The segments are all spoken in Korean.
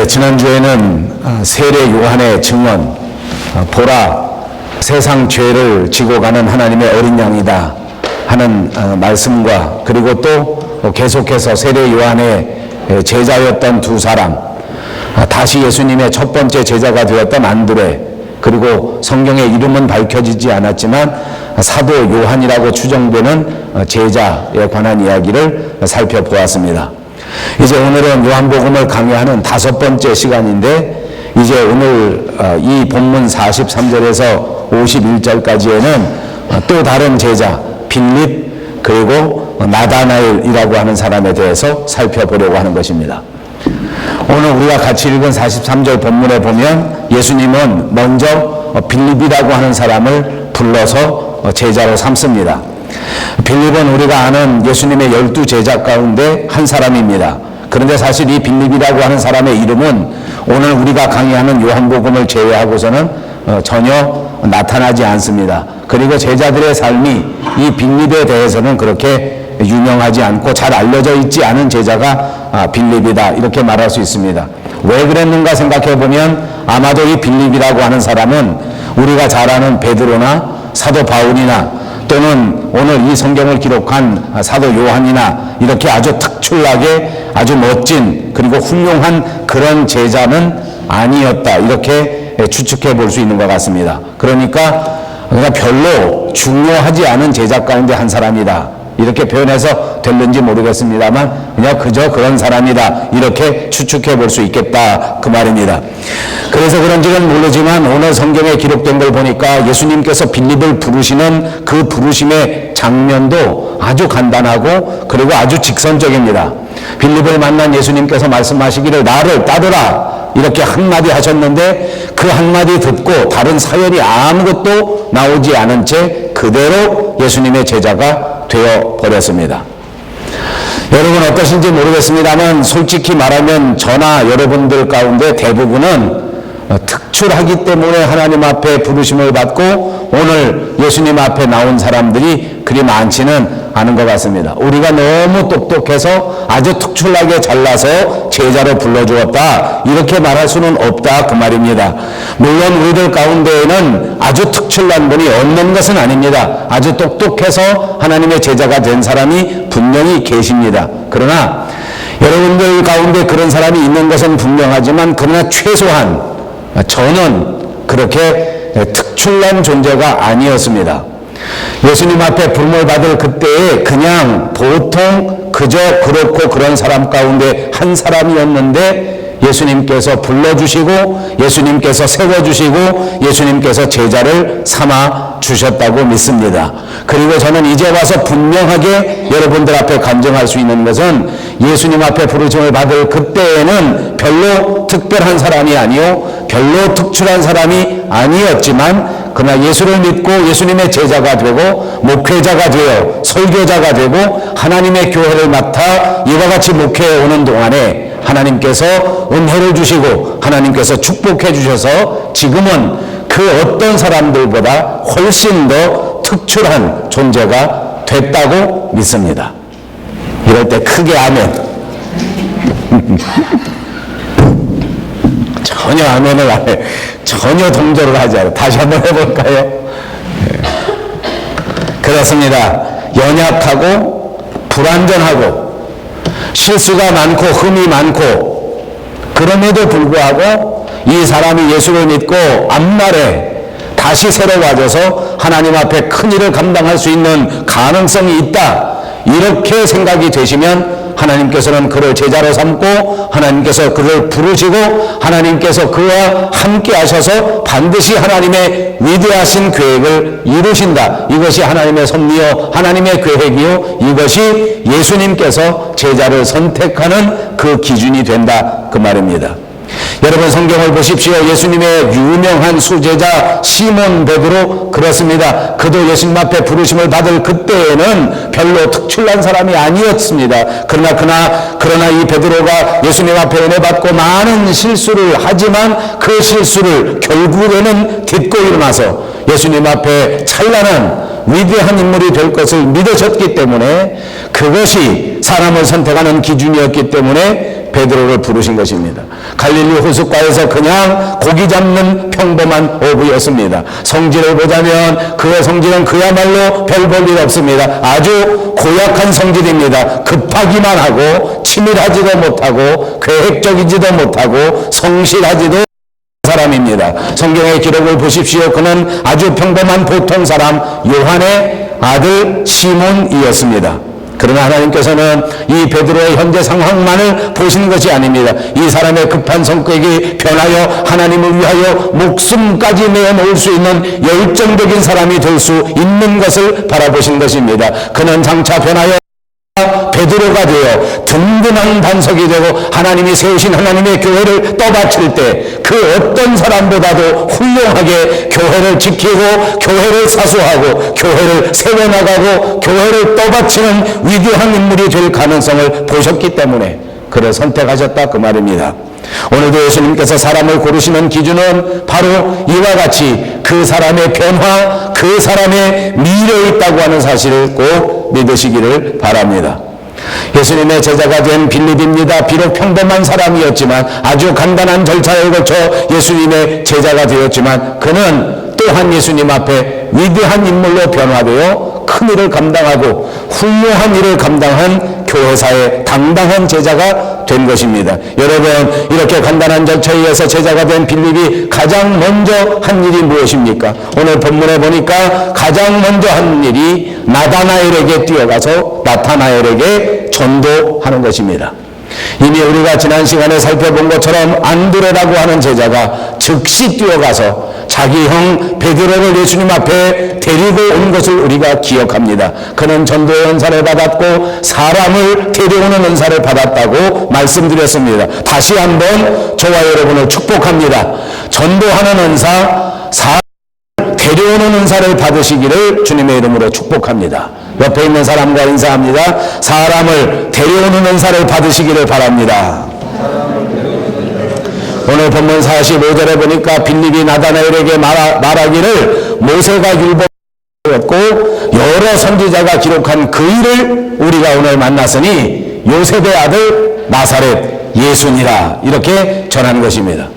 네, 지난주에는 세례 요한의 증언, 보라, 세상 죄를 지고 가는 하나님의 어린 양이다 하는 말씀과, 그리고 또 계속해서 세례 요한의 제자였던 두 사람, 다시 예수님의 첫 번째 제자가 되었던 안드레, 그리고 성경의 이름은 밝혀지지 않았지만 사도 요한이라고 추정되는 제자에 관한 이야기를 살펴보았습니다. 이제 오늘은 요한복음을 강의하는 5번째 시간인데, 이제 오늘 이 본문 43절에서 51절까지에는 또 다른 제자 빌립, 그리고 나다나엘이라고 하는 사람에 대해서 살펴보려고 하는 것입니다. 오늘 우리가 같이 읽은 43절 본문에 보면 예수님은 먼저 빌립이라고 하는 사람을 불러서 제자로 삼습니다. 빌립은 우리가 아는 예수님의 12제자 가운데 한 사람입니다. 그런데 사실 이 빌립이라고 하는 사람의 이름은 오늘 우리가 강의하는 요한복음을 제외하고서는 전혀 나타나지 않습니다. 그리고 제자들의 삶이 이 빌립에 대해서는 그렇게 유명하지 않고 잘 알려져 있지 않은 제자가 빌립이다, 이렇게 말할 수 있습니다. 왜 그랬는가 생각해 보면 아마도 이 빌립이라고 하는 사람은 우리가 잘 아는 베드로나 사도 바울이나 또는 오늘 이 성경을 기록한 사도 요한이나 이렇게 아주 특출나게 아주 멋진 그리고 훌륭한 그런 제자는 아니었다, 이렇게 추측해 볼 수 있는 것 같습니다. 그러니까 별로 중요하지 않은 제자 가운데 한 사람이다, 이렇게 표현해서 될는지 모르겠습니다만 그냥 그저 그런 사람이다, 이렇게 추측해 볼 수 있겠다, 그 말입니다. 그래서 그런지는 모르지만 오늘 성경에 기록된 걸 보니까 예수님께서 빌립을 부르시는 그 부르심의 장면도 아주 간단하고 그리고 아주 직선적입니다. 빌립을 만난 예수님께서 말씀하시기를 나를 따르라, 이렇게 한마디 하셨는데 그 한마디 듣고 다른 사연이 아무것도 나오지 않은 채 그대로 예수님의 제자가 되어버렸습니다. 여러분 어떠신지 모르겠습니다만 솔직히 말하면 저나 여러분들 가운데 대부분은 특출하기 때문에 하나님 앞에 부르심을 받고 오늘 예수님 앞에 나온 사람들이 그리 많지는 않은 것 같습니다. 우리가 너무 똑똑해서 아주 특출나게 잘나서 제자로 불러주었다, 이렇게 말할 수는 없다, 그 말입니다. 물론 우리들 가운데에는 아주 특출난 분이 없는 것은 아닙니다. 아주 똑똑해서 하나님의 제자가 된 사람이 분명히 계십니다. 그러나 여러분들 가운데 그런 사람이 있는 것은 분명하지만 그러나 최소한 저는 그렇게 특출난 존재가 아니었습니다. 예수님 앞에 부름을 받을 그때에 그냥 보통 그저 그렇고 그런 사람 가운데 한 사람이었는데 예수님께서 불러주시고 예수님께서 세워주시고 예수님께서 제자를 삼아 주셨다고 믿습니다. 그리고 저는 이제 와서 분명하게 여러분들 앞에 간증할 수 있는 것은 예수님 앞에 부르심을 받을 그때에는 별로 특별한 사람이 아니요 별로 특출한 사람이 아니었지만 그러나 예수를 믿고 예수님의 제자가 되고 목회자가 되어 설교자가 되고 하나님의 교회를 맡아 이와 같이 목회해 오는 동안에 하나님께서 은혜를 주시고 하나님께서 축복해 주셔서 지금은 그 어떤 사람들보다 훨씬 더 특출한 존재가 됐다고 믿습니다. 이럴 때 크게 아멘. 전혀 아멘을 안 해. 전혀 동조를 하지 않아요. 다시 한번 해볼까요? 그렇습니다. 연약하고 불완전하고 실수가 많고 흠이 많고 그럼에도 불구하고 이 사람이 예수를 믿고 앞날에 다시 새로워져서 하나님 앞에 큰 일을 감당할 수 있는 가능성이 있다, 이렇게 생각이 되시면 하나님께서는 그를 제자로 삼고 하나님께서 그를 부르시고 하나님께서 그와 함께 하셔서 반드시 하나님의 위대하신 계획을 이루신다. 이것이 하나님의 섭리요 하나님의 계획이요 이것이 예수님께서 제자를 선택하는 그 기준이 된다, 그 말입니다. 여러분 성경을 보십시오. 예수님의 유명한 수제자 시몬 베드로 그렇습니다. 그도 예수님 앞에 부르심을 받을 그때에는 별로 특출난 사람이 아니었습니다. 그러나 이 베드로가 예수님 앞에 은혜 받고 많은 실수를 하지만 그 실수를 결국에는 딛고 일어나서 예수님 앞에 찬란한 위대한 인물이 될 것을 믿으셨기 때문에 그것이 사람을 선택하는 기준이었기 때문에 베드로를 부르신 것입니다. 갈릴리 호숫가에서 그냥 고기 잡는 평범한 어부였습니다. 성질을 보자면 그의 성질은 그야말로 별 볼 일 없습니다. 아주 고약한 성질입니다. 급하기만 하고 치밀하지도 못하고 계획적이지도 못하고 성실하지도 사람입니다. 성경의 기록을 보십시오. 그는 아주 평범한 보통 사람 요한의 아들 시몬이었습니다. 그러나 하나님께서는 이 베드로의 현재 상황만을 보시는 것이 아닙니다. 이 사람의 급한 성격이 변하여 하나님을 위하여 목숨까지 내어놓을 수 있는 열정적인 사람이 될 수 있는 것을 바라보신 것입니다. 그는 장차 변하여 베드로가 되어 든든한 반석이 되고 하나님이 세우신 하나님의 교회를 떠받칠 때 그 어떤 사람보다도 훌륭하게 교회를 지키고 교회를 사수하고 교회를 세워나가고 교회를 떠받치는 위대한 인물이 될 가능성을 보셨기 때문에 그를 선택하셨다 그 말입니다. 오늘도 예수님께서 사람을 고르시는 기준은 바로 이와 같이 그 사람의 변화, 그 사람의 미래에 있다고 하는 사실을 꼭 믿으시기를 바랍니다. 예수님의 제자가 된 빌립입니다. 비록 평범한 사람이었지만 아주 간단한 절차를 거쳐 예수님의 제자가 되었지만 그는 또한 예수님 앞에 위대한 인물로 변화되어 큰 일을 감당하고 훌륭한 일을 감당한 교회사의 당당한 제자가 된 것입니다. 여러분, 이렇게 간단한 절차에 의해서 제자가 된 빌립이 가장 먼저 한 일이 무엇입니까? 오늘 본문에 보니까 가장 먼저 한 일이 나다나엘에게 뛰어가서 나타나엘에게 전도하는 것입니다. 이미 우리가 지난 시간에 살펴본 것처럼 안드레라고 하는 제자가 즉시 뛰어가서 자기 형 베드로를 예수님 앞에 데리고 온 것을 우리가 기억합니다. 그는 전도의 은사를 받았고 사람을 데려오는 은사를 받았다고 말씀드렸습니다. 다시 한번 저와 여러분을 축복합니다. 전도하는 은사, 사람을 데려오는 은사를 받으시기를 주님의 이름으로 축복합니다. 옆에 있는 사람과 인사합니다. 사람을 데려오는 은사를 받으시기를 바랍니다. 오늘 본문 45절에 보니까 빌립이 나다나엘에게 말하기를 모세가 율법을 여러 선지자가 기록한 그 일을 우리가 오늘 만났으니 요셉의 아들 나사렛 예수니라 이렇게 전한 것입니다.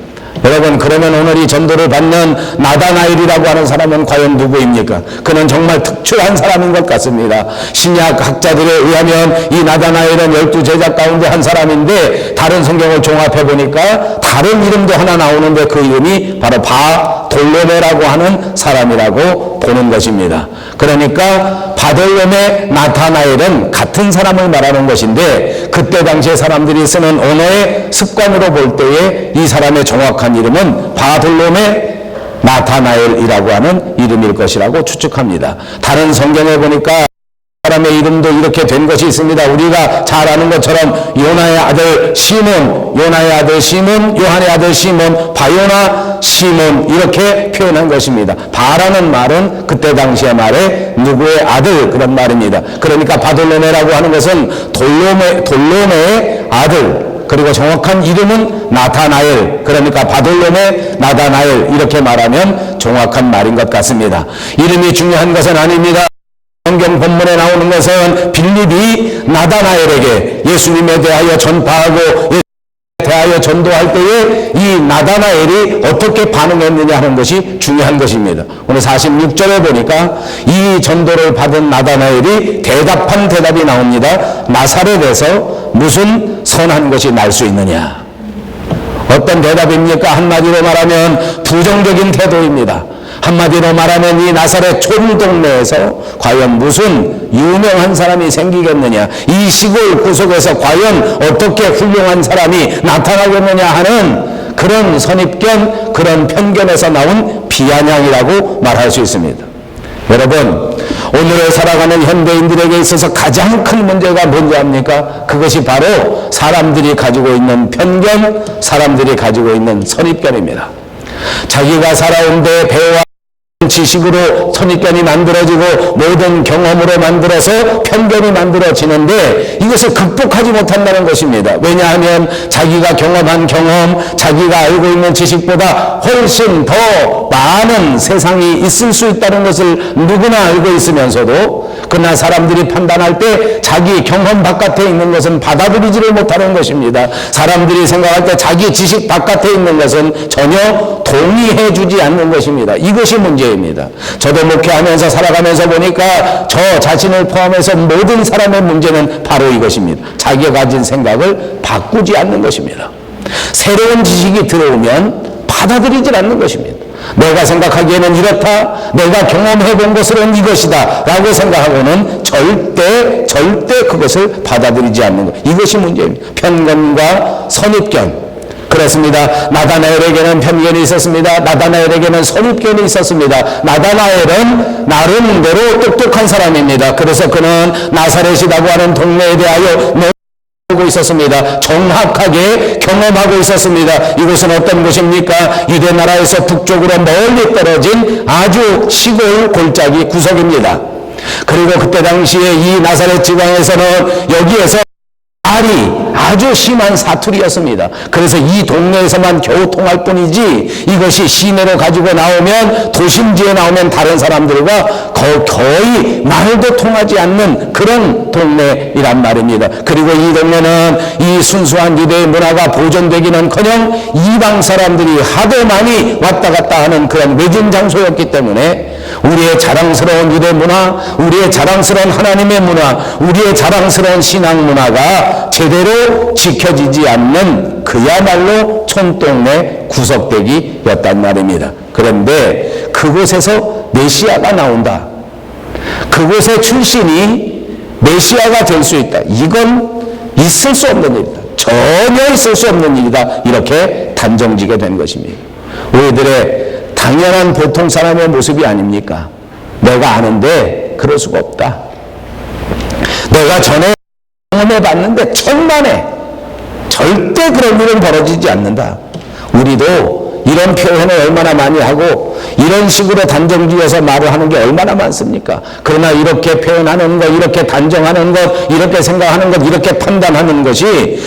여러분, 그러면 오늘 이 전도를 받는 나다나엘이라고 하는 사람은 과연 누구입니까? 그는 정말 특출한 사람인 것 같습니다. 신약 학자들에 의하면 이 나다나엘은 12제자 가운데 한 사람인데 다른 성경을 종합해 보니까 다른 이름도 하나 나오는데 그 이름이 바로 바돌로메라고 하는 사람이라고 보는 것입니다. 그러니까 바돌로메, 나타나엘은 같은 사람을 말하는 것인데 그때 당시에 사람들이 쓰는 언어의 습관으로 볼 때에 이 사람의 정확한 이름은 바돌로메 나타나엘이라고 하는 이름일 것이라고 추측합니다. 다른 성경에 보니까 사람의 이름도 이렇게 된 것이 있습니다. 우리가 잘 아는 것처럼 요나의 아들 시몬, 요나의 아들 시몬, 요한의 아들 시몬, 바요나 시몬 이렇게 표현한 것입니다. 바라는 말은 그때 당시의 말에 누구의 아들 그런 말입니다. 그러니까 바돌로메라고 하는 것은 돌로메의 아들, 그리고 정확한 이름은 나타나엘, 그러니까 바돌로메 나다나엘 이렇게 말하면 정확한 말인 것 같습니다. 이름이 중요한 것은 아닙니다. 성경 본문에 나오는 것은 빌립이 나다나엘에게 예수님에 대하여 전파하고 예수님에 대하여 전도할 때에 이 나다나엘이 어떻게 반응했느냐 하는 것이 중요한 것입니다. 오늘 46절에 보니까 이 전도를 받은 나다나엘이 대답한 대답이 나옵니다. 나사렛에서 무슨 선한 것이 날 수 있느냐? 어떤 대답입니까? 한마디로 말하면 부정적인 태도입니다. 한마디로 말하면 이 나사렛 촌동네에서 과연 무슨 유명한 사람이 생기겠느냐, 이 시골 구석에서 과연 어떻게 훌륭한 사람이 나타나겠느냐 하는 그런 선입견, 그런 편견에서 나온 비아냥이라고 말할 수 있습니다. 여러분, 오늘을 살아가는 현대인들에게 있어서 가장 큰 문제가 뭔지 압니까? 그것이 바로 사람들이 가지고 있는 편견, 사람들이 가지고 있는 선입견입니다. 자기가 살아온 데 배워 지식으로 선입견이 만들어지고 모든 경험으로 만들어서 편견이 만들어지는데 이것을 극복하지 못한다는 것입니다. 왜냐하면 자기가 경험한 경험, 자기가 알고 있는 지식보다 훨씬 더 많은 세상이 있을 수 있다는 것을 누구나 알고 있으면서도 그러나 사람들이 판단할 때 자기 경험 바깥에 있는 것은 받아들이지를 못하는 것입니다. 사람들이 생각할 때 자기 지식 바깥에 있는 것은 전혀 동의해 주지 않는 것입니다. 이것이 문제입니다. 저도 목회하면서 살아가면서 보니까 저 자신을 포함해서 모든 사람의 문제는 바로 이것입니다. 자기가 가진 생각을 바꾸지 않는 것입니다. 새로운 지식이 들어오면 받아들이질 않는 것입니다. 내가 생각하기에는 이렇다, 내가 경험해 본 것으로는 이것이다 라고 생각하고는 절대 그것을 받아들이지 않는 것, 이것이 문제입니다. 편견과 선입견. 그렇습니다. 나다나엘에게는 편견이 있었습니다. 나다나엘에게는 선입견이 있었습니다. 나다나엘은 나름대로 똑똑한 사람입니다. 그래서 그는 나사렛이라고 하는 동네에 대하여 알고 있었습니다. 정확하게 경험하고 있었습니다. 이곳은 어떤 곳입니까? 유대 나라에서 북쪽으로 멀리 떨어진 아주 시골 골짜기 구석입니다. 그리고 그때 당시에 이 나사렛 지방에서는 여기에서 말이 아주 심한 사투리였습니다. 그래서 이 동네에서만 겨우 통할 뿐이지 이것이 시내로 가지고 나오면 도심지에 나오면 다른 사람들과 거의 말도 통하지 않는 그런 동네이란 말입니다. 그리고 이 동네는 이 순수한 유대의 문화가 보존되기는커녕 이방 사람들이 하도 많이 왔다 갔다 하는 그런 외진 장소였기 때문에 우리의 자랑스러운 유대 문화, 우리의 자랑스러운 하나님의 문화, 우리의 자랑스러운 신앙 문화가 제대로 지켜지지 않는 그야말로 촌동네 구석대기였단 말입니다. 그런데 그곳에서 메시아가 나온다. 그곳의 출신이 메시아가 될 수 있다. 이건 있을 수 없는 일이다. 전혀 있을 수 없는 일이다. 이렇게 단정지게 된 것입니다. 우리들의 당연한 보통 사람의 모습이 아닙니까? 내가 아는데 그럴 수가 없다. 내가 전에 경험해 봤는데 천만에 절대 그런 일은 벌어지지 않는다. 우리도 이런 표현을 얼마나 많이 하고 이런 식으로 단정지어서 말을 하는 게 얼마나 많습니까? 그러나 이렇게 표현하는 것, 이렇게 단정하는 것, 이렇게 생각하는 것, 이렇게 판단하는 것이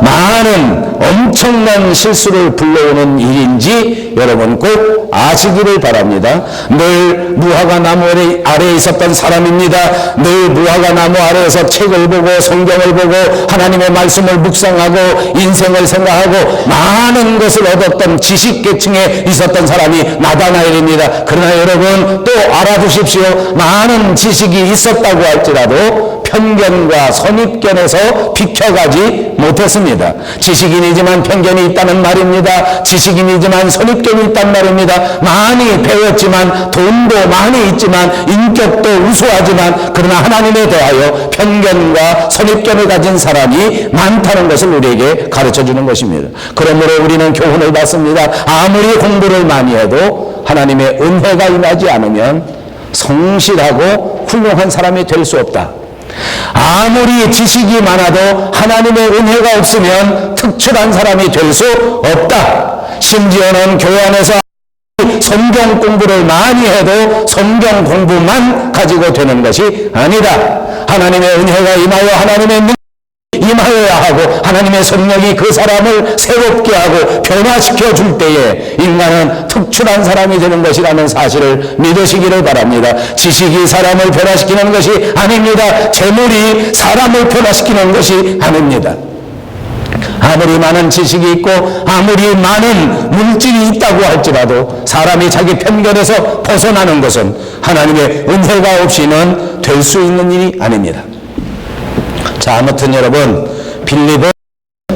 많은 엄청난 실수를 불러오는 일인지 여러분 꼭 아시기를 바랍니다. 늘 무화과 나무 아래에 있었던 사람입니다. 늘 무화과 나무 아래에서 책을 보고 성경을 보고 하나님의 말씀을 묵상하고 인생을 생각하고 많은 것을 얻었던 지식계층에 있었던 사람이 나다나엘입니다. 그러나 여러분 또 알아두십시오. 많은 지식이 있었다고 할지라도 편견과 선입견에서 비켜가지 못했습니다. 지식인이지만 편견이 있다는 말입니다. 지식인이지만 선입견이 있단 말입니다. 많이 배웠지만 돈도 많이 있지만 인격도 우수하지만 그러나 하나님에 대하여 편견과 선입견을 가진 사람이 많다는 것을 우리에게 가르쳐주는 것입니다. 그러므로 우리는 교훈을 받습니다. 아무리 공부를 많이 해도 하나님의 은혜가 임하지 않으면 성실하고 훌륭한 사람이 될 수 없다. 아무리 지식이 많아도 하나님의 은혜가 없으면 특출한 사람이 될 수 없다. 심지어는 교회 안에서 성경 공부를 많이 해도 성경 공부만 가지고 되는 것이 아니다. 하나님의 은혜가 임하여 하나님의 능력이 임하여야 하고 하나님의 성령이 그 사람을 새롭게 하고 변화시켜 줄 때에 인간은 특출한 사람이 되는 것이라는 사실을 믿으시기를 바랍니다. 지식이 사람을 변화시키는 것이 아닙니다. 재물이 사람을 변화시키는 것이 아닙니다. 아무리 많은 지식이 있고 아무리 많은 물질이 있다고 할지라도 사람이 자기 편견에서 벗어나는 것은 하나님의 은혜가 없이는 될 수 있는 일이 아닙니다. 자, 아무튼 여러분, 빌립은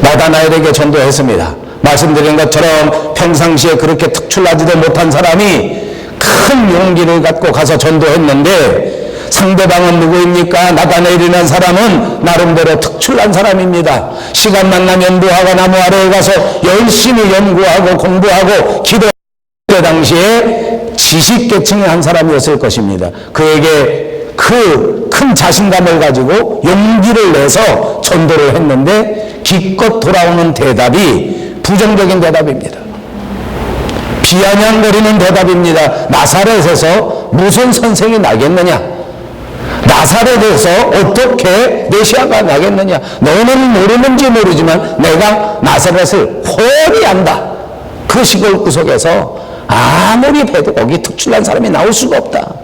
나다나엘에게 전도했습니다. 말씀드린 것처럼 평상시에 그렇게 특출나지도 못한 사람이 큰 용기를 갖고 가서 전도했는데 상대방은 누구입니까? 나다나엘이라는 사람은 나름대로 특출난 사람입니다. 시간만 나면 무화과 나무 아래에 가서 열심히 연구하고 공부하고 기도. 그때 당시에 지식계층의 한 사람이었을 것입니다. 그에게 그 큰 자신감을 가지고 용기를 내서 전도를 했는데 기껏 돌아오는 대답이 부정적인 대답입니다. 비아냥거리는 대답입니다. 나사렛에서 무슨 선생이 나겠느냐? 나사렛에서 어떻게 메시아가 나겠느냐? 너는 모르는지 모르지만 내가 나사렛을 훤히 안다. 그 시골 구석에서 아무리 배도 거기 특출난 사람이 나올 수가 없다.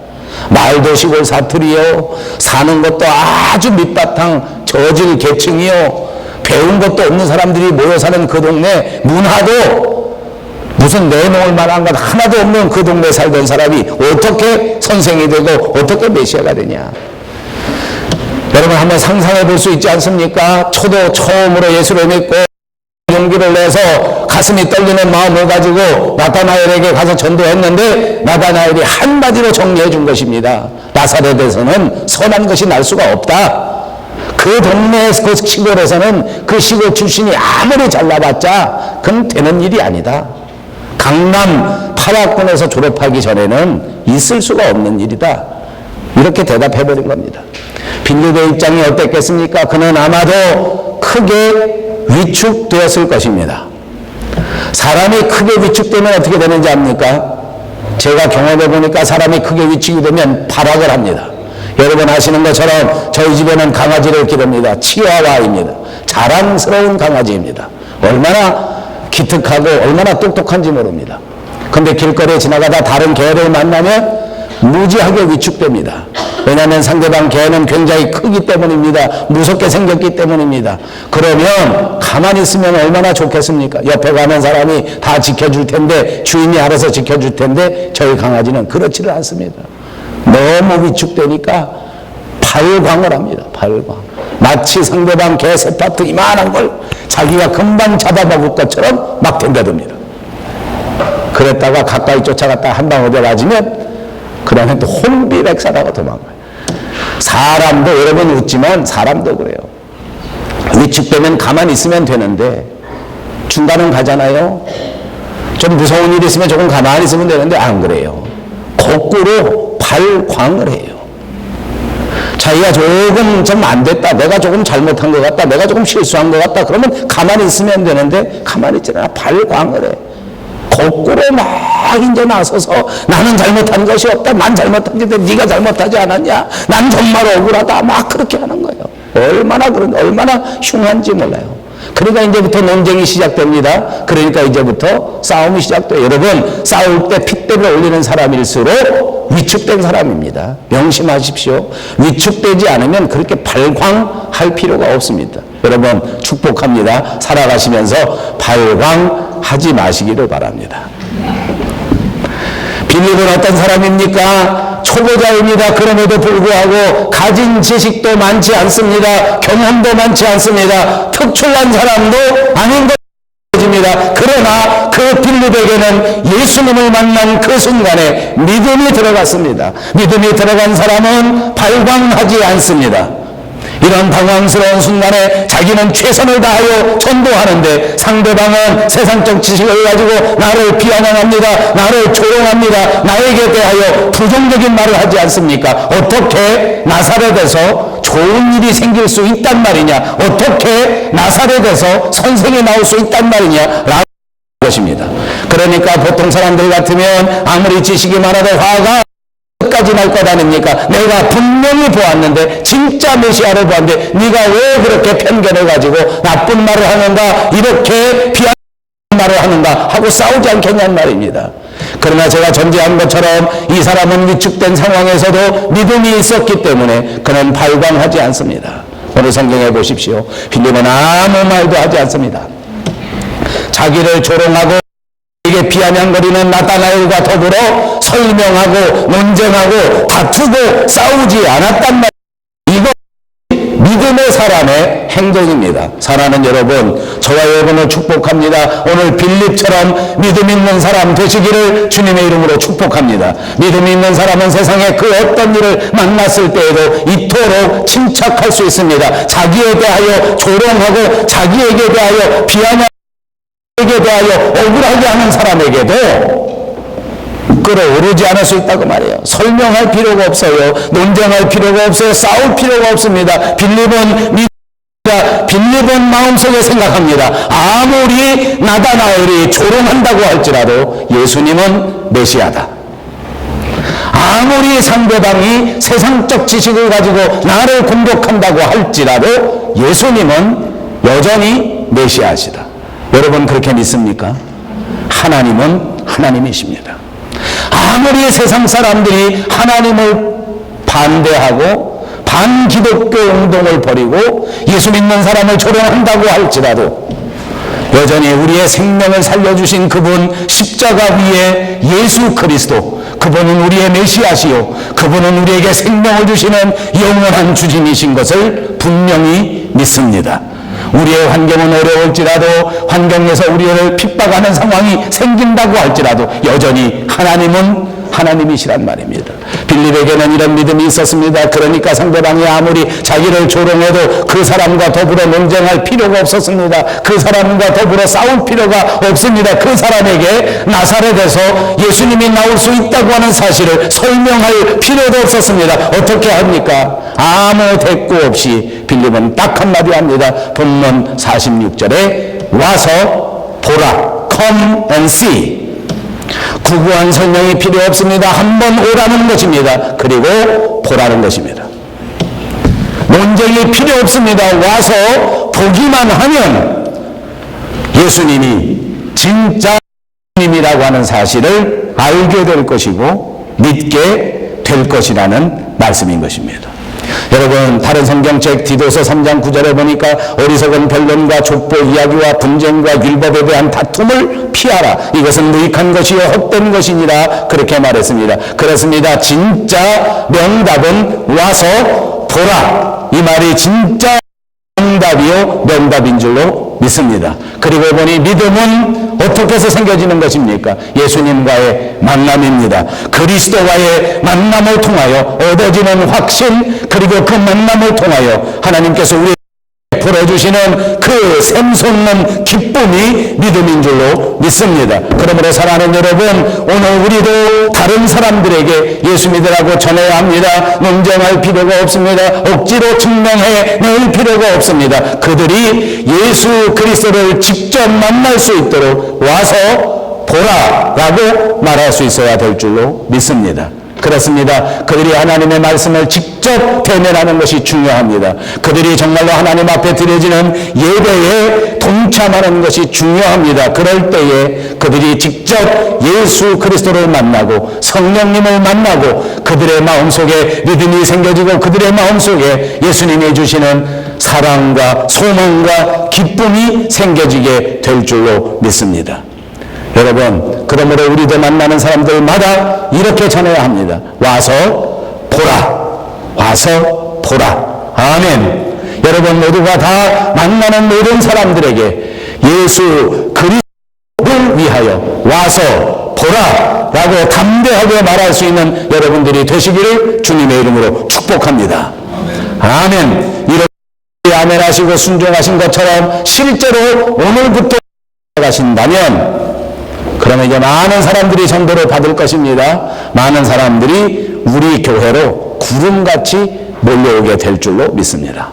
말도 시골 사투리요, 사는 것도 아주 밑바탕 저질 계층이요, 배운 것도 없는 사람들이 모여 사는 그 동네 문화도 무슨 내놓을 만한 것 하나도 없는 그 동네에 살던 사람이 어떻게 선생이 되고 어떻게 메시아가 되냐. 여러분 한번 상상해 볼 수 있지 않습니까? 초도 처음으로 예수를 믿고 용기를 내서 가슴이 떨리는 마음을 가지고 나다나엘에게 가서 전도했는데 나다나엘이 한마디로 정리해 준 것입니다. 나사렛에서는 선한 것이 날 수가 없다. 그 동네 그 시골에서는 그 시골 출신이 아무리 잘나봤자 그건 되는 일이 아니다. 강남 파라군에서 졸업하기 전에는 있을 수가 없는 일이다. 이렇게 대답해버린 겁니다. 빌립의 입장이 어땠겠습니까? 그는 아마도 크게 위축되었을 것입니다. 사람이 크게 위축되면 어떻게 되는지 압니까? 제가 경험해 보니까 사람이 크게 위축이 되면 발악을 합니다. 여러분 아시는 것처럼 저희 집에는 강아지를 기릅니다. 치와와입니다. 자랑스러운 강아지입니다. 얼마나 기특하고 얼마나 똑똑한지 모릅니다. 근데 길거리에 지나가다 다른 개를 만나면 무지하게 위축됩니다. 왜냐하면 상대방 개는 굉장히 크기 때문입니다. 무섭게 생겼기 때문입니다. 그러면 가만히 있으면 얼마나 좋겠습니까? 옆에 가는 사람이 다 지켜줄 텐데, 주인이 알아서 지켜줄 텐데, 저희 강아지는 그렇지를 않습니다. 너무 위축되니까 발광을 합니다. 발광. 마치 상대방 개 세 파트 이만한 걸 자기가 금방 잡아먹을 것처럼 막 덤벼듭니다. 그랬다가 가까이 쫓아갔다 한 방 얻어 맞으면 그러면 또 혼비백산하고 도망가요. 사람도 여러분 웃지만 사람도 그래요. 위축되면 가만히 있으면 되는데 중간은 가잖아요. 좀 무서운 일이 있으면 조금 가만히 있으면 되는데 안 그래요. 거꾸로 발광을 해요. 자기가 조금 좀 안 됐다, 내가 조금 잘못한 것 같다, 내가 조금 실수한 것 같다, 그러면 가만히 있으면 되는데 가만히 있지 않아. 발광을 해. 거꾸로 막 이제 나서서 나는 잘못한 것이 없다, 난 잘못한데 네가 잘못하지 않았냐, 난 정말 억울하다, 막 그렇게 하는 거예요. 얼마나 흉한지 몰라요. 그러니까 이제부터 논쟁이 시작됩니다. 그러니까 이제부터 싸움이 시작돼요. 여러분, 싸울 때 핏대를 올리는 사람일수록 위축된 사람입니다. 명심하십시오. 위축되지 않으면 그렇게 발광할 필요가 없습니다. 여러분 축복합니다. 살아가시면서 발광하지 마시기를 바랍니다. 빌립은 어떤 사람입니까? 초보자입니다. 그럼에도 불구하고 가진 지식도 많지 않습니다. 경험도 많지 않습니다. 특출난 사람도 아닌 것입니다. 그러나 그 빌립에게는 예수님을 만난 그 순간에 믿음이 들어갔습니다. 믿음이 들어간 사람은 발광하지 않습니다. 이런 당황스러운 순간에 자기는 최선을 다하여 전도하는데 상대방은 세상적 지식을 가지고 나를 비아냥합니다. 나를 조롱합니다. 나에게 대하여 부정적인 말을 하지 않습니까? 어떻게 나사렛에서 좋은 일이 생길 수 있단 말이냐? 어떻게 나사렛에서 선생이 나올 수 있단 말이냐? 라는 것입니다. 그러니까 보통 사람들 같으면 아무리 지식이 많아도 화가 끝까지 날 것 아닙니까? 내가 분명히 보았는데, 진짜 메시아를 보았는데 네가 왜 그렇게 편견을 가지고 나쁜 말을 하는가, 이렇게 비하는 말을 하는가 하고 싸우지 않겠냐는 말입니다. 그러나 제가 전제한 것처럼 이 사람은 위축된 상황에서도 믿음이 있었기 때문에 그는 발광하지 않습니다. 오늘 성경에 보십시오. 빌립은 아무 말도 하지 않습니다. 자기를 조롱하고 이게 비아냥거리는 나다나엘과 더불어 설명하고 논쟁하고 다투고 싸우지 않았단 말이에요. 이거 믿음의 사람의 행동입니다. 사랑하는 여러분, 저와 여러분을 축복합니다. 오늘 빌립처럼 믿음 있는 사람 되시기를 주님의 이름으로 축복합니다. 믿음 있는 사람은 세상에 그 어떤 일을 만났을 때에도 이토록 침착할 수 있습니다. 자기에 대하여 조롱하고 자기에게 대하여 비아냥 에게 대하여 억울하게 하는 사람에게도 끌어오르지 않을 수 있다고 말해요. 설명할 필요가 없어요. 논쟁할 필요가 없어요. 싸울 필요가 없습니다. 빌립은 마음속에 생각합니다. 아무리 나다나엘이 조롱한다고 할지라도 예수님은 메시아다. 아무리 상대방이 세상적 지식을 가지고 나를 공격한다고 할지라도 예수님은 여전히 메시아시다. 여러분 그렇게 믿습니까? 하나님은 하나님이십니다. 아무리 세상 사람들이 하나님을 반대하고 반기독교 운동을 벌이고 예수 믿는 사람을 조롱한다고 할지라도 여전히 우리의 생명을 살려주신 그분, 십자가 위에 예수 그리스도, 그분은 우리의 메시아시요, 그분은 우리에게 생명을 주시는 영원한 주님이신 것을 분명히 믿습니다. 우리의 환경은 어려울지라도, 환경에서 우리를 핍박하는 상황이 생긴다고 할지라도 여전히 하나님은 하나님이시란 말입니다. 빌립에게는 이런 믿음이 있었습니다. 그러니까 상대방이 아무리 자기를 조롱해도 그 사람과 더불어 논쟁할 필요가 없었습니다. 그 사람과 더불어 싸울 필요가 없습니다. 그 사람에게 나사렛에서 예수님이 나올 수 있다고 하는 사실을 설명할 필요도 없었습니다. 어떻게 합니까? 아무 대꾸 없이 빌립은 딱 한마디 합니다. 본문 46절에 와서 보라, come and see. 구구한 설명이 필요 없습니다. 한번 오라는 것입니다. 그리고 보라는 것입니다. 논쟁이 필요 없습니다. 와서 보기만 하면 예수님이 진짜 주님이라고 하는 사실을 알게 될 것이고 믿게 될 것이라는 말씀인 것입니다. 여러분, 다른 성경책 디도서 3장 9절에 보니까 어리석은 변론과 족보 이야기와 분쟁과 율법에 대한 다툼을 피하라. 이것은 무익한 것이요 헛된 것이니라. 그렇게 말했습니다. 그렇습니다. 진짜 명답은 와서 보라. 이 말이 진짜 명답이요 명답인 줄로 믿습니다. 그리고 보니 믿음은 어떻게 해서 생겨지는 것입니까? 예수님과의 만남입니다. 그리스도와의 만남을 통하여 얻어지는 확신, 그리고 그 만남을 통하여 하나님께서 우리 풀어주시는 그 샘솟는 기쁨이 믿음인 줄로 믿습니다. 그러므로 사랑하는 여러분, 오늘 우리도 다른 사람들에게 예수 믿으라고 전해야 합니다. 논쟁할 필요가 없습니다. 억지로 증명해 낼 필요가 없습니다. 그들이 예수 그리스도를 직접 만날 수 있도록 와서 보라라고 말할 수 있어야 될 줄로 믿습니다. 그렇습니다. 그들이 하나님의 말씀을 직접 대면하는 것이 중요합니다. 그들이 정말로 하나님 앞에 드려지는 예배에 동참하는 것이 중요합니다. 그럴 때에 그들이 직접 예수 그리스도를 만나고 성령님을 만나고 그들의 마음속에 믿음이 생겨지고 그들의 마음속에 예수님이 주시는 사랑과 소망과 기쁨이 생겨지게 될 줄로 믿습니다. 여러분, 그러므로 우리도 만나는 사람들마다 이렇게 전해야 합니다. 와서 보라. 와서 보라. 아멘. 여러분 모두가 다 만나는 모든 사람들에게 예수 그리스도를 위하여 와서 보라 라고 담대하게 말할 수 있는 여러분들이 되시기를 주님의 이름으로 축복합니다. 아멘. 이렇게 아멘 하시고 순종하신 것처럼 실제로 오늘부터 가신다면 그러면 이제 많은 사람들이 전도를 받을 것입니다. 많은 사람들이 우리 교회로 구름같이 몰려오게 될 줄로 믿습니다.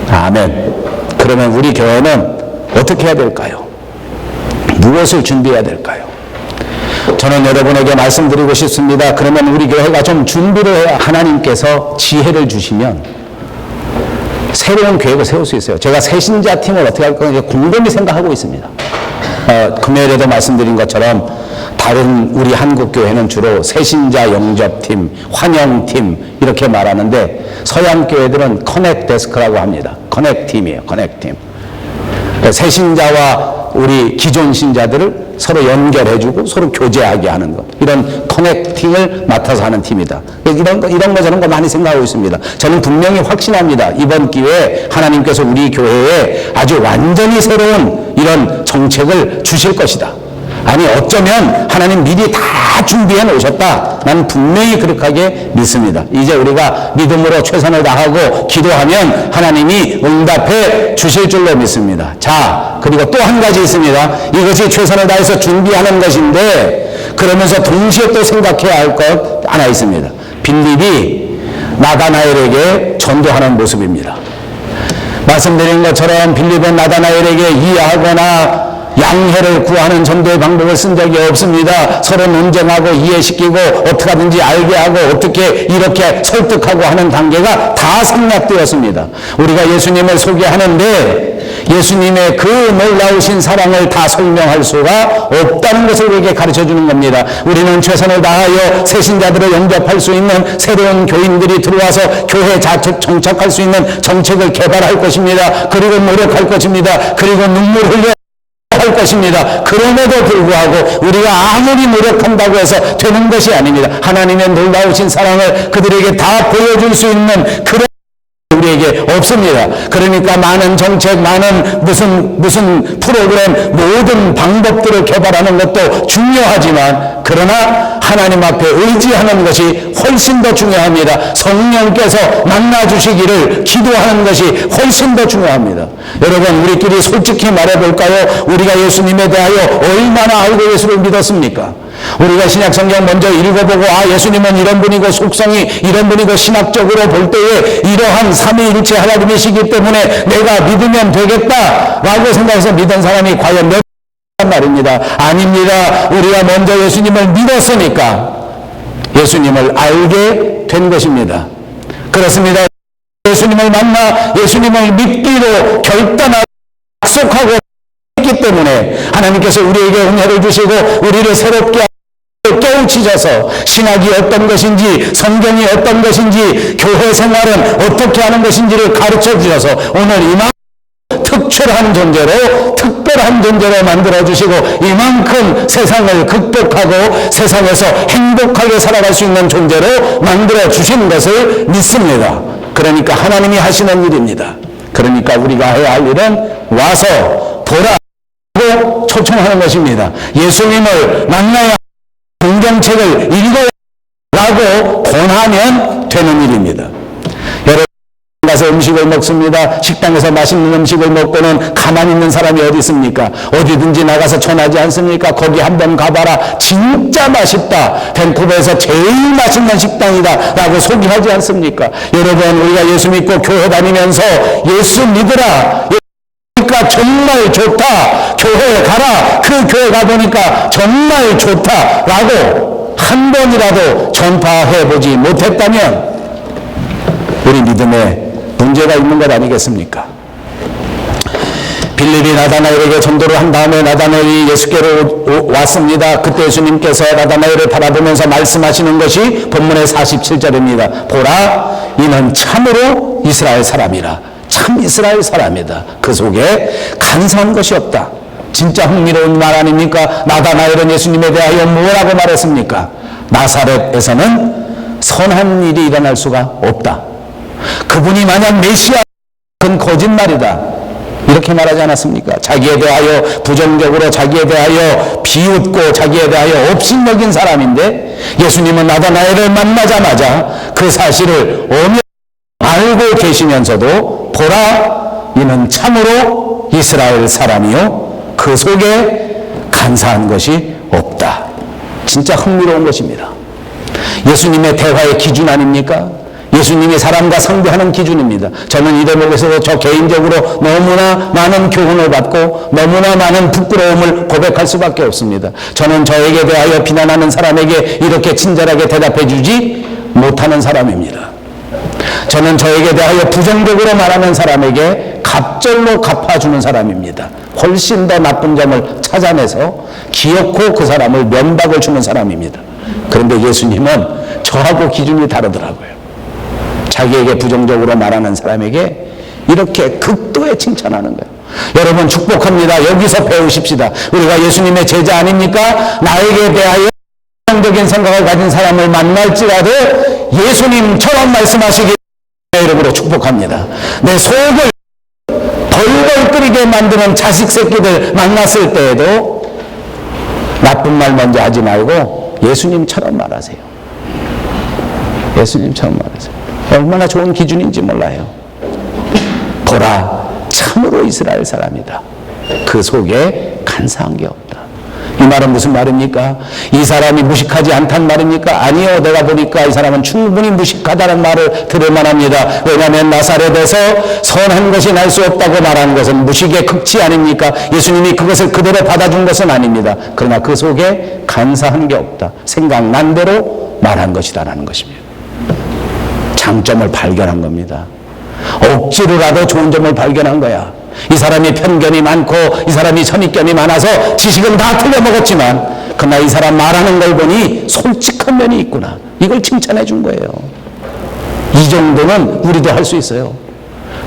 아멘. 그러면 우리 교회는 어떻게 해야 될까요? 무엇을 준비해야 될까요? 저는 여러분에게 말씀드리고 싶습니다. 그러면 우리 교회가 좀 준비를 해야 하나님께서 지혜를 주시면 새로운 계획을 세울 수 있어요. 제가 새신자 팀을 어떻게 할 건지 곰곰이 생각하고 있습니다. 금요일에도 말씀드린 것처럼 다른 우리 한국교회는 주로 새신자 영접팀, 환영팀 이렇게 말하는데 서양교회들은 커넥 데스크라고 합니다. 커넥팀이에요. 커넥팀. 새신자와 우리 기존 신자들을 서로 연결해주고 서로 교제하게 하는 것, 이런 커넥팅을 맡아서 하는 팀이다. 이런 거 저런 거 많이 생각하고 있습니다. 저는 분명히 확신합니다. 이번 기회에 하나님께서 우리 교회에 아주 완전히 새로운 이런 정책을 주실 것이다. 아니 어쩌면 하나님 미리 다 준비해 놓으셨다. 나는 분명히 그렇게 믿습니다. 이제 우리가 믿음으로 최선을 다하고 기도하면 하나님이 응답해 주실 줄로 믿습니다. 자, 그리고 또 한 가지 있습니다. 이것이 최선을 다해서 준비하는 것인데 그러면서 동시에 또 생각해야 할 것 하나 있습니다. 빌립이 나다나엘에게 전도하는 모습입니다. 말씀드린 것처럼 빌립은 나다나엘에게 이해하거나 양해를 구하는 전도의 방법을 쓴 적이 없습니다. 서로 논쟁하고 이해시키고 어떻게 하든지 알게 하고 어떻게 이렇게 설득하고 하는 단계가 다 생략되었습니다. 우리가 예수님을 소개하는데 예수님의 그 놀라우신 사랑을 다 설명할 수가 없다는 것을 우리에게 가르쳐 주는 겁니다. 우리는 최선을 다하여 새신자들을 영접할 수 있는 새로운 교인들이 들어와서 교회 자체 정착할 수 있는 정책을 개발할 것입니다. 그리고 노력할 것입니다. 그리고 눈물 흘려 할 것입니다. 그럼에도 불구하고 우리가 아무리 노력한다고 해서 되는 것이 아닙니다. 하나님의 놀라우신 사랑을 그들에게 다 보여줄 수 있는 그런 우리에게 없습니다. 그러니까 많은 정책, 많은 무슨 프로그램, 모든 방법들을 개발하는 것도 중요하지만 그러나 하나님 앞에 의지하는 것이 훨씬 더 중요합니다. 성령께서 만나주시기를 기도하는 것이 훨씬 더 중요합니다. 여러분, 우리끼리 솔직히 말해볼까요? 우리가 예수님에 대하여 얼마나 알고 예수를 믿었습니까? 우리가 신약성경 먼저 읽어보고 예수님은 이런 분이고 속성이 이런 분이고 신학적으로 볼 때에 이러한 삼위일체 하나님이시기 때문에 내가 믿으면 되겠다라고 생각해서 믿은 사람이 과연 몇 말입니다. 아닙니다. 우리가 먼저 예수님을 믿었으니까 예수님을 알게 된 것입니다. 그렇습니다. 예수님을 만나 예수님을 믿기로 결단하고 약속하고 있기 때문에 하나님께서 우리에게 은혜를 주시고 우리를 새롭게 깨우치셔서 신학이 어떤 것인지 성경이 어떤 것인지 교회 생활은 어떻게 하는 것인지를 가르쳐 주셔서 오늘 이만큼 특출한 존재로 특별한 존재로 만들어주시고 이만큼 세상을 극복하고 세상에서 행복하게 살아갈 수 있는 존재로 만들어주신 것을 믿습니다. 그러니까 하나님이 하시는 일입니다. 그러니까 우리가 해야 할 일은 와서 보라고 초청하는 것입니다. 예수님을 만나야 성경책을 읽어라고 권하면 되는 일입니다. 여러분 가서 음식을 먹습니다. 식당에서 맛있는 음식을 먹고는 가만히 있는 사람이 어디 있습니까? 어디든지 나가서 전하지 않습니까? 거기 한번 가봐라. 진짜 맛있다. 밴쿠버에서 제일 맛있는 식당이다. 라고 소개하지 않습니까? 여러분 우리가 예수 믿고 교회 다니면서 예수 믿으라. 그러니까 정말 좋다. 교회에 가라. 그 교회 가보니까 정말 좋다. 라고 한 번이라도 전파해보지 못했다면 우리 믿음에 문제가 있는 것 아니겠습니까? 빌립이 나다나엘에게 전도를 한 다음에 나다나엘이 예수께로 왔습니다. 그때 예수님께서 나다나엘을 바라보면서 말씀하시는 것이 본문의 47절입니다. 보라, 이는 참으로 이스라엘 사람이라. 참 이스라엘 사람이다. 그 속에 간사한 것이 없다. 진짜 흥미로운 말 아닙니까? 나다나엘은 예수님에 대하여 뭐라고 말했습니까? 나사렛에서는 선한 일이 일어날 수가 없다. 그분이 만약 메시아, 그건 거짓말이다. 이렇게 말하지 않았습니까? 자기에 대하여 부정적으로 자기에 대하여 비웃고 자기에 대하여 업신여긴 사람인데 예수님은 나다나엘을 만나자마자 그 사실을 알고 계시면서도 보라, 이는 참으로 이스라엘 사람이요 그 속에 간사한 것이 없다. 진짜 흥미로운 것입니다. 예수님의 대화의 기준 아닙니까? 예수님이 사람과 상대하는 기준입니다. 저는 이 대목에서도 저 개인적으로 너무나 많은 교훈을 받고 너무나 많은 부끄러움을 고백할 수밖에 없습니다. 저는 저에게 대하여 비난하는 사람에게 이렇게 친절하게 대답해 주지 못하는 사람입니다. 저는 저에게 대하여 부정적으로 말하는 사람에게 갑절로 갚아주는 사람입니다. 훨씬 더 나쁜 점을 찾아내서 기어코 그 사람을 면박을 주는 사람입니다. 그런데 예수님은 저하고 기준이 다르더라고요. 자기에게 부정적으로 말하는 사람에게 이렇게 극도의 칭찬하는 거예요. 여러분 축복합니다. 여기서 배우십시다. 우리가 예수님의 제자 아닙니까? 나에게 대하여 부정적인 생각을 가진 사람을 만날지라도 예수님처럼 말씀하시기 이름으로 축복합니다. 내 속을 벌벌 끓이게 만드는 자식 새끼들 만났을 때에도 나쁜 말 먼저 하지 말고 예수님처럼 말하세요. 예수님처럼 말하세요. 얼마나 좋은 기준인지 몰라요. 보라, 참으로 이스라엘 사람이다. 그 속에 간사한 게 없다. 이 말은 무슨 말입니까? 이 사람이 무식하지 않단 말입니까? 아니요, 내가 보니까 이 사람은 충분히 무식하다는 말을 들을 만합니다. 왜냐하면 나사렛에서 선한 것이 날 수 없다고 말하는 것은 무식의 극치 아닙니까? 예수님이 그것을 그대로 받아준 것은 아닙니다. 그러나 그 속에 간사한 게 없다, 생각난 대로 말한 것이다라는 것입니다. 장점을 발견한 겁니다. 억지로라도 좋은 점을 발견한 거야. 이 사람이 편견이 많고 이 사람이 선입견이 많아서 지식은 다 틀려먹었지만 그러나 이 사람 말하는 걸 보니 솔직한 면이 있구나, 이걸 칭찬해 준 거예요. 이 정도는 우리도 할 수 있어요.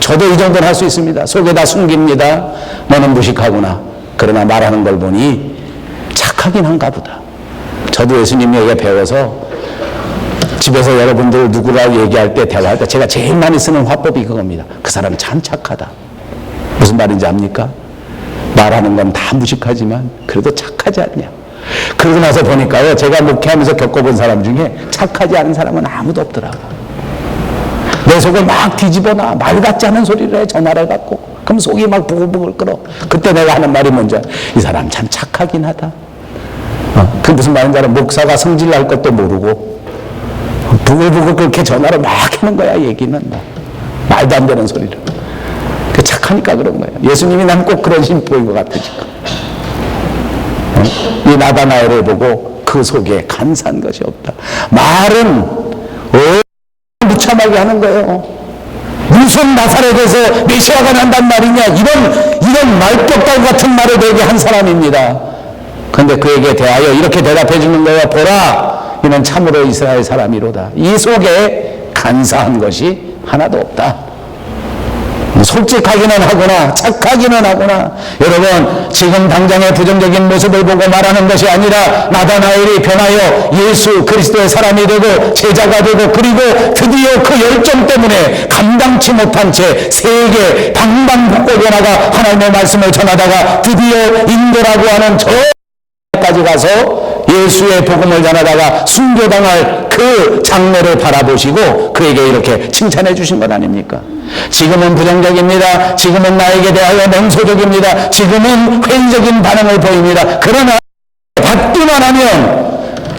저도 이 정도는 할 수 있습니다. 속에다 숨깁니다. 너는 무식하구나. 그러나 말하는 걸 보니 착하긴 한가 보다. 저도 예수님에게 배워서 집에서 여러분들 누구라고 얘기할 때, 대화할 때 제가 제일 많이 쓰는 화법이 그겁니다. 그 사람 참 착하다. 무슨 말인지 압니까? 말하는 건 다 무식하지만 그래도 착하지 않냐. 그러고 나서 보니까요, 제가 목회하면서 겪어본 사람 중에 착하지 않은 사람은 아무도 없더라고요. 내 속을 막 뒤집어놔. 말 같지 않은 소리를 해, 전화를 갖고. 그럼 속이 막 부글부글 끓어. 그때 내가 하는 말이 뭔지 알아? 이 사람 참 착하긴 하다. 그 무슨 말인지 알아? 목사가 성질 날 것도 모르고 부글부글 그렇게 전화를 막 하는 거야. 얘기는 말도 안 되는 소리를. 그 착하니까 그런 거예요. 예수님이 난 꼭 그런 심보인 것 같아 지금. 이 나다나엘을 보고 그 속에 간사한 것이 없다. 말은 무참하게 하는 거예요. 무슨 나사렛에서 메시아가 난단 말이냐, 이런 말격달 같은 말을 되게 한 사람입니다. 그런데 그에게 대하여 이렇게 대답해 주는 거예요. 보라, 이는 참으로 이스라엘 사람이로다. 이 속에 간사한 것이 하나도 없다. 솔직하기는 하구나, 착하기는 하구나. 여러분, 지금 당장의 부정적인 모습을 보고 말하는 것이 아니라 나다나엘이 변하여 예수 그리스도의 사람이 되고 제자가 되고, 그리고 드디어 그 열정 때문에 감당치 못한 채 세계 방방곡곡에 나가 하나님의 말씀을 전하다가 드디어 인도라고 하는 저까지 가서 예수의 복음을 전하다가 순교당할 그 장면을 바라보시고 그에게 이렇게 칭찬해 주신 것 아닙니까? 지금은 부정적입니다. 지금은 나에게 대하여 냉소적입니다. 지금은 회의적인 반응을 보입니다. 그러나 받기만 하면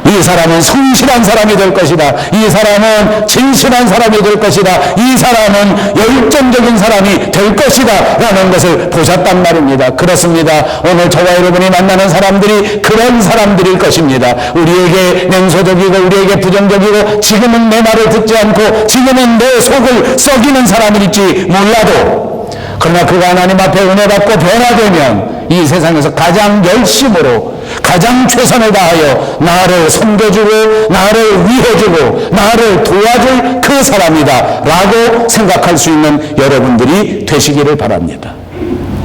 이 사람은 성실한 사람이 될 것이다. 이 사람은 진실한 사람이 될 것이다. 이 사람은 열정적인 사람이 될 것이다 라는 것을 보셨단 말입니다. 그렇습니다. 오늘 저와 여러분이 만나는 사람들이 그런 사람들일 것입니다. 우리에게 냉소적이고 우리에게 부정적이고 지금은 내 말을 듣지 않고 지금은 내 속을 썩이는 사람일지 몰라도, 그러나 그가 하나님 앞에 은혜 받고 변화되면 이 세상에서 가장 열심으로 가장 최선을 다하여 나를 섬겨주고 나를 위해주고 나를 도와줄 그 사람이다 라고 생각할 수 있는 여러분들이 되시기를 바랍니다.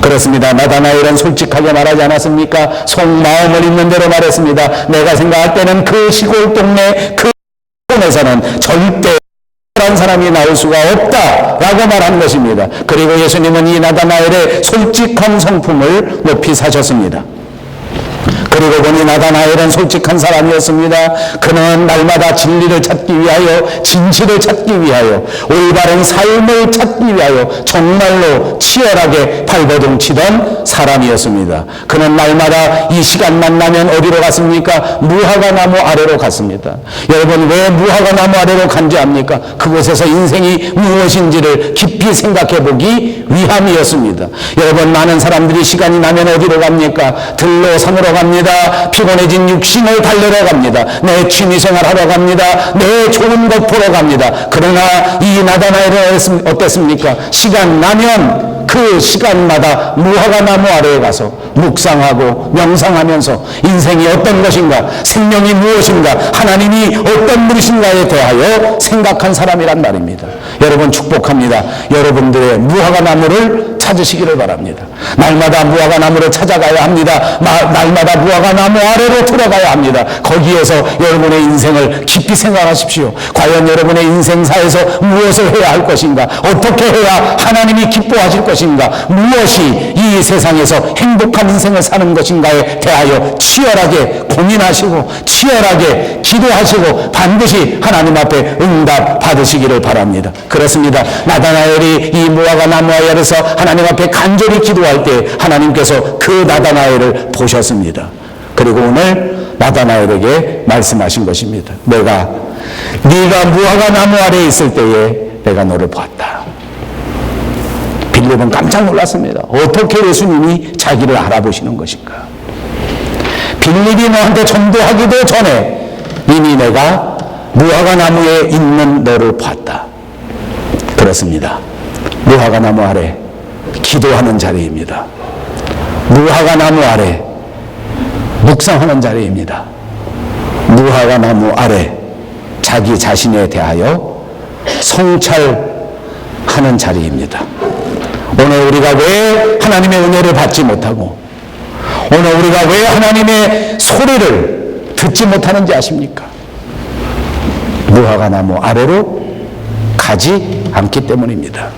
그렇습니다. 나다나엘은 솔직하게 말하지 않았습니까? 속마음을 있는 대로 말했습니다. 내가 생각할 때는 그 시골 동네 그 에서는 절대 그런 사람이 나올 수가 없다라고 말한 것입니다. 그리고 예수님은 이 나다나엘의 솔직한 성품을 높이 사셨습니다. 그리고 보니 나다나엘은 솔직한 사람이었습니다. 그는 날마다 진리를 찾기 위하여, 진실을 찾기 위하여, 올바른 삶을 찾기 위하여 정말로 치열하게 발버둥 치던 사람이었습니다. 그는 날마다 이 시간만 나면 어디로 갔습니까? 무화과 나무 아래로 갔습니다. 여러분, 왜 무화과 나무 아래로 간지 압니까? 그곳에서 인생이 무엇인지를 깊이 생각해 보기 위함이었습니다. 여러분, 많은 사람들이 시간이 나면 어디로 갑니까? 들로 산으로 갑니다. 피곤해진 육신을 달래러 갑니다. 내 취미생활 하러 갑니다. 내 좋은 것 보러 갑니다. 그러나 이 나다나엘은 어땠습니까? 시간 나면 그 시간마다 무화과 나무 아래에 가서 묵상하고 명상하면서 인생이 어떤 것인가, 생명이 무엇인가, 하나님이 어떤 분이신가에 대하여 생각한 사람이란 말입니다. 여러분, 축복합니다. 여러분들의 무화과 나무를 찾으시기를 바랍니다. 날마다 무화과 나무를 찾아가야 합니다. 날마다 무화과 나무 아래로 들어가야 합니다. 거기에서 여러분의 인생을 깊이 생각하십시오. 과연 여러분의 인생사에서 무엇을 해야 할 것인가, 어떻게 해야 하나님이 기뻐하실 것인가, 무엇이 이 세상에서 행복한 인생을 사는 것인가에 대하여 치열하게 고민하시고 치열하게 기도하시고 반드시 하나님 앞에 응답 받으시기를 바랍니다. 그렇습니다. 나다나엘이 이 무화과 나무 아래에서 하나님 앞에 간절히 기도할 때 하나님께서 그 나다나엘을 보셨습니다. 그리고 그리고 오늘 나다나엘에게 말씀하신 것입니다. 네가 무화과 나무 아래에 있을 때에 내가 너를 보았다. 빌립은 깜짝 놀랐습니다. 어떻게 예수님이 자기를 알아보시는 것인가? 빌립이 너한테 전도하기도 전에 이미 내가 무화과 나무에 있는 너를 보았다. 그렇습니다. 무화과 나무 아래 기도하는 자리입니다. 무화과 나무 아래 묵상하는 자리입니다. 무화과 나무 아래 자기 자신에 대하여 성찰하는 자리입니다. 오늘 우리가 왜 하나님의 은혜를 받지 못하고 오늘 우리가 왜 하나님의 소리를 듣지 못하는지 아십니까? 무화과 나무 아래로 가지 않기 때문입니다.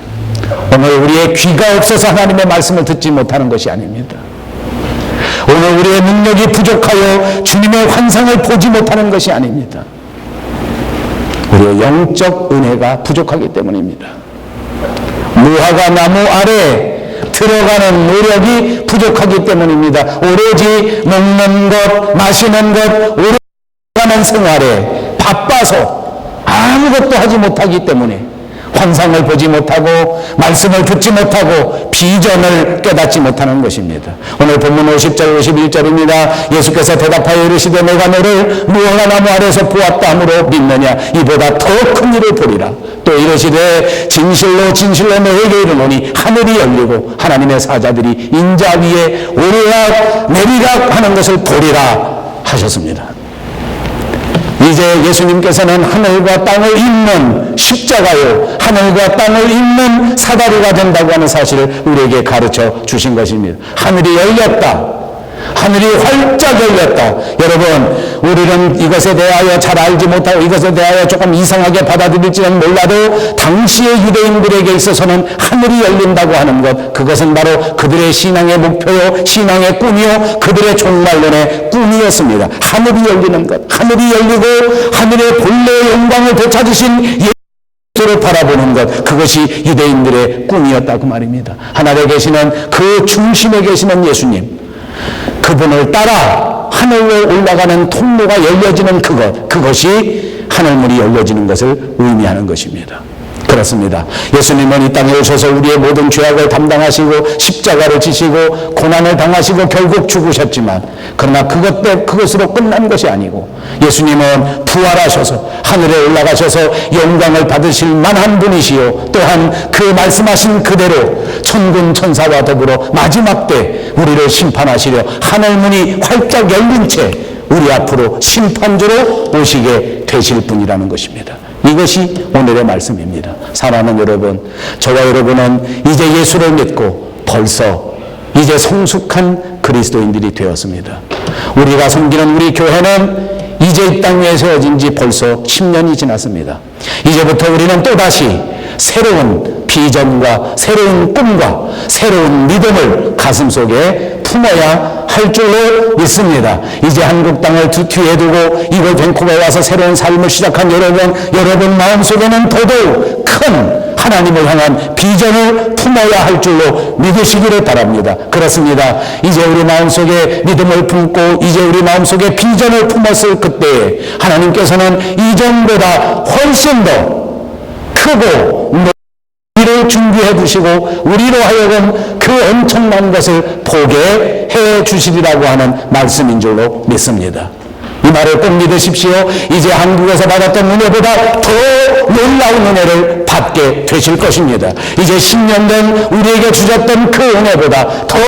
오늘 우리의 귀가 없어서 하나님의 말씀을 듣지 못하는 것이 아닙니다. 오늘 우리의 능력이 부족하여 주님의 환상을 보지 못하는 것이 아닙니다. 우리의 영적 은혜가 부족하기 때문입니다. 무화과 나무 아래 들어가는 노력이 부족하기 때문입니다. 오로지 먹는 것, 마시는 것, 오래가는 생활에 바빠서 아무것도 하지 못하기 때문에 환상을 보지 못하고 말씀을 듣지 못하고 비전을 깨닫지 못하는 것입니다. 오늘 본문 50절 51절입니다. 예수께서 대답하여 이르시되 내가 너를 무화과 나무 아래서 보았다 함으로 믿느냐? 이보다 더 큰 일을 보리라. 또 이르시되 진실로 진실로 너에게 이르노니 하늘이 열리고 하나님의 사자들이 인자 위에 오르락 내리락 하는 것을 보리라 하셨습니다. 이제 예수님께서는 하늘과 땅을 잇는 십자가요, 하늘과 땅을 잇는 사다리가 된다고 하는 사실을 우리에게 가르쳐 주신 것입니다. 하늘이 열렸다. 하늘이 활짝 열렸다. 여러분, 우리는 이것에 대하여 잘 알지 못하고 이것에 대하여 조금 이상하게 받아들일지는 몰라도 당시의 유대인들에게 있어서는 하늘이 열린다고 하는 것, 그것은 바로 그들의 신앙의 목표요, 신앙의 꿈이요, 그들의 종말론의 꿈이었습니다. 하늘이 열리는 것, 하늘이 열리고 하늘의 본래의 영광을 되찾으신 예수를 바라보는 것, 그것이 유대인들의 꿈이었다고 말입니다. 하늘에 계시는 그 중심에 계시는 예수님, 그분을 따라 하늘로 올라가는 통로가 열려지는 그것이 하늘문이 열려지는 것을 의미하는 것입니다. 그렇습니다. 예수님은 이 땅에 오셔서 우리의 모든 죄악을 담당하시고 십자가를 지시고 고난을 당하시고 결국 죽으셨지만, 그러나 그것으로 끝난 것이 아니고 예수님은 부활하셔서 하늘에 올라가셔서 영광을 받으실 만한 분이시요, 또한 그 말씀하신 그대로 천군 천사와 더불어 마지막 때 우리를 심판하시려 하늘문이 활짝 열린 채 우리 앞으로 심판주로 오시게 되실 분이라는 것입니다. 이것이 오늘의 말씀입니다. 사랑하는 여러분, 저와 여러분은 이제 예수를 믿고 벌써 이제 성숙한 그리스도인들이 되었습니다. 우리가 섬기는 우리 교회는 이제 이 땅 위에 세워진 지 벌써 10년이 지났습니다. 이제부터 우리는 또다시 새로운 비전과 새로운 꿈과 새로운 믿음을 가슴속에 품어야 할 줄로 믿습니다. 이제 한국 땅을 뒤에 두고 이곳 밴쿠버에 와서 새로운 삶을 시작한 여러분 마음속에는 더더욱 큰 하나님을 향한 비전을 품어야 할 줄로 믿으시기를 바랍니다. 그렇습니다. 이제 우리 마음속에 믿음을 품고 이제 우리 마음속에 비전을 품었을 그때에 하나님께서는 이전보다 훨씬 더 크고 우리를 준비해 주시고 우리로 하여금 그 엄청난 것을 보게 해 주시리라고 하는 말씀인 줄로 믿습니다. 이 말을 꼭 믿으십시오. 이제 한국에서 받았던 은혜보다 더 놀라운 은혜를 받게 되실 것입니다. 이제 10년 된 우리에게 주셨던 그 은혜보다 더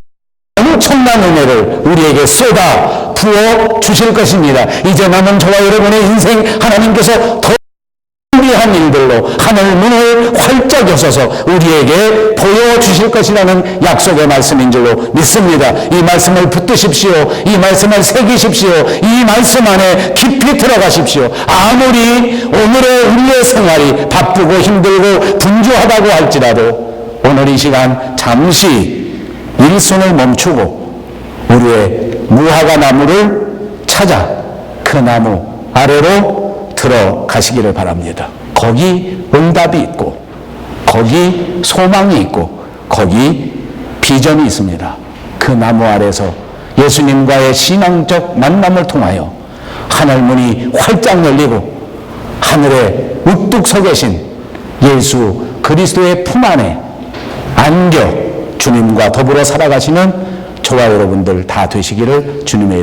엄청난 은혜를 우리에게 쏟아 부어 주실 것입니다. 이제 남은 저와 여러분의 인생 하나님께서 더 위한 일들로 하늘 문을 활짝 여셔서 우리에게 보여주실 것이라는 약속의 말씀인 줄로 믿습니다. 이 말씀을 붙드십시오. 이 말씀을 새기십시오. 이 말씀 안에 깊이 들어가십시오. 아무리 오늘의 우리의 생활이 바쁘고 힘들고 분주하다고 할지라도 오늘 이 시간 잠시 일손을 멈추고 우리의 무화과 나무를 찾아 그 나무 아래로 들어가시기를 바랍니다. 거기 응답이 있고 거기 소망이 있고 거기 비전이 있습니다. 그 나무 아래서 예수님과의 신앙적 만남을 통하여 하늘 문이 활짝 열리고 하늘에 우뚝 서 계신 예수 그리스도의 품 안에 안겨 주님과 더불어 살아가시는 저와 여러분들 다 되시기를 주님의